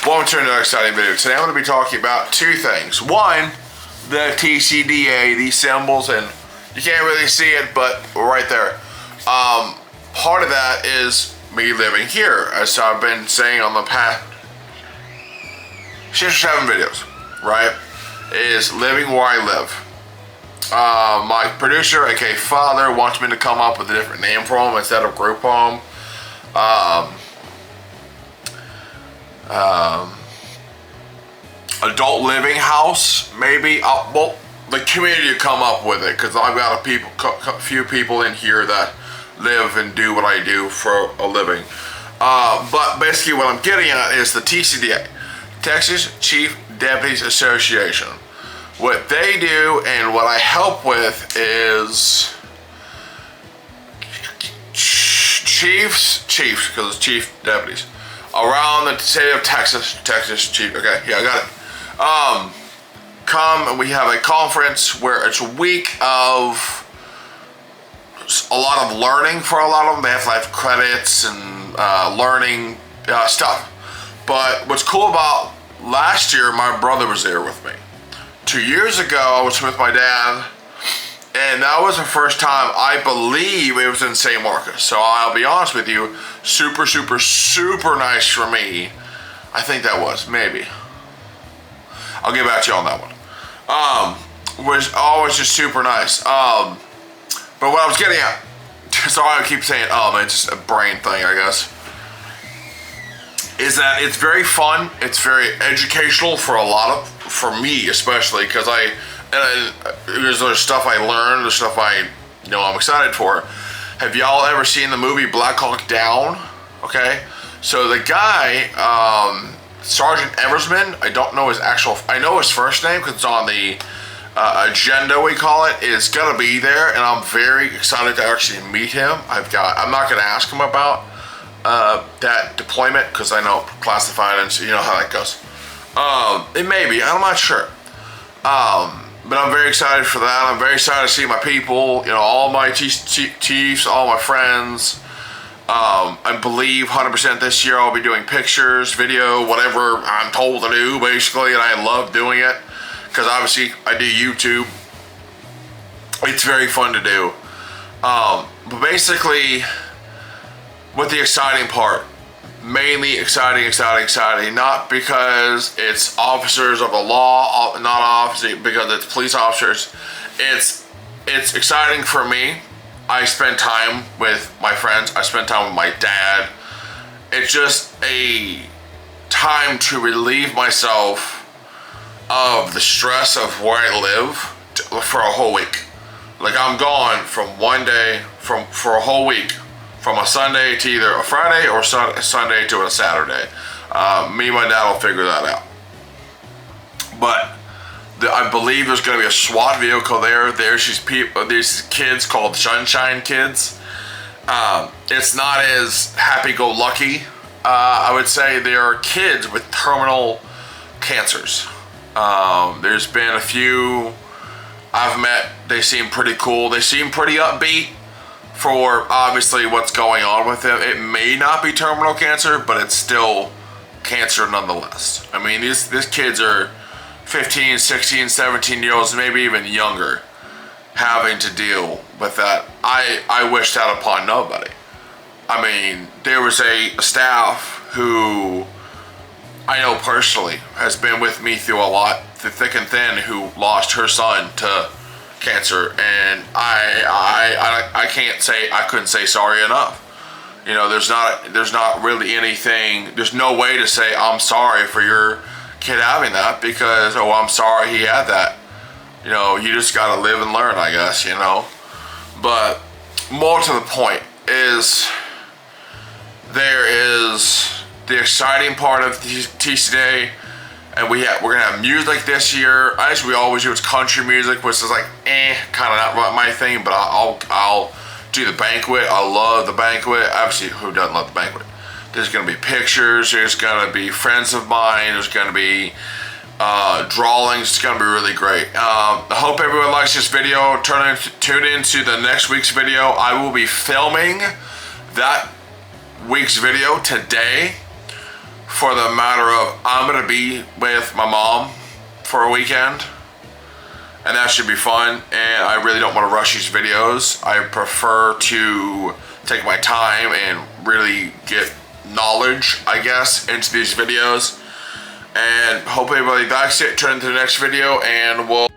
Welcome to another exciting video. Today I'm going to be talking about two things. One, the TCDA, these symbols, and you can't really see it, but right there. Part of that is me living here, as I've been saying on the past 6 or 7 videos, right? Is living where I live. My producer, aka Father, wants me to come up with a different name for him instead of group home. Adult living house, maybe. Well, the community will come up with it because I've got a few people in here that live and do what I do for a living. But basically, what I'm getting at is the TCDA, Texas Chief Deputies Association. What they do and what I help with is chiefs, because it's chief deputies around the state of Texas chief. Okay, yeah, I got it. Come and we have a conference where it's a week of a lot of learning for a lot of them. They have life credits and learning stuff. But what's cool about last year, my brother was there with me. 2 years ago, I was with my dad, and that was the first time I believe it was in St. Marcus. So I'll be honest with you, super nice for me. I think that was, maybe. I'll get back to you on that one. Was always just super nice. But what I was getting at, sorry I keep saying, it's just a brain thing, I guess, is that it's very fun. It's very educational for me especially, because there's stuff I learned, there's stuff I'm excited for. Have y'all ever seen the movie Black Hawk Down? Okay, so the guy, Sergeant Eversman, I don't know his I know his first name because it's on the agenda, we call it, is gonna be there, and I'm very excited to actually meet him. I'm not gonna ask him about that deployment because I know classified and you know how that goes. It may be, I'm not sure. But I'm very excited for that. I'm very excited to see my people, all my chiefs, all my friends. I believe 100% this year I'll be doing pictures, video, whatever I'm told to do, basically, and I love doing it because obviously I do YouTube. It's very fun to do. But basically, with the exciting part, mainly exciting, not because it's officers of the law, not obviously because it's police officers. It's exciting for me. I spend time with my friends. I spend time with my dad. It's just a time to relieve myself of the stress of where I live for a whole week. Like, I'm gone from one day for a whole week, from a Sunday to either a Friday or Sunday to a Saturday. Me and my dad will figure that out. But I believe there's going to be a SWAT vehicle there. There's these kids called Sunshine Kids. It's not as happy-go-lucky. I would say they are kids with terminal cancers. There's been a few I've met. They seem pretty cool. They seem pretty upbeat for obviously what's going on with them. It may not be terminal cancer, but it's still cancer nonetheless. I mean, these kids are 15, 16, 17-year-olds, maybe even younger, having to deal with that. I wish that upon nobody. I mean, there was a staff who I know personally has been with me through a lot, through thick and thin, who lost her son to cancer, and I can't say, I couldn't say sorry enough. There's not really anything, there's no way to say I'm sorry for your kid having that because, I'm sorry he had that. You just gotta live and learn, I guess, But more to the point is, there is the exciting part of TCDA, and we're gonna have music this year. As we always do, it's country music, which is like kind of not my thing, but I'll do the banquet. I love the banquet. Obviously, who doesn't love the banquet? There's gonna be pictures. There's gonna be friends of mine. There's gonna be drawings. It's gonna be really great. I hope everyone likes this video. Tune into the next week's video. I will be filming that week's video today. for the matter of I'm gonna be with my mom for a weekend, and that should be fun. And I really don't want to rush these videos. I prefer to take my time and really get knowledge, I guess, into these videos. And hope everybody likes it. Turn to the next video, and we'll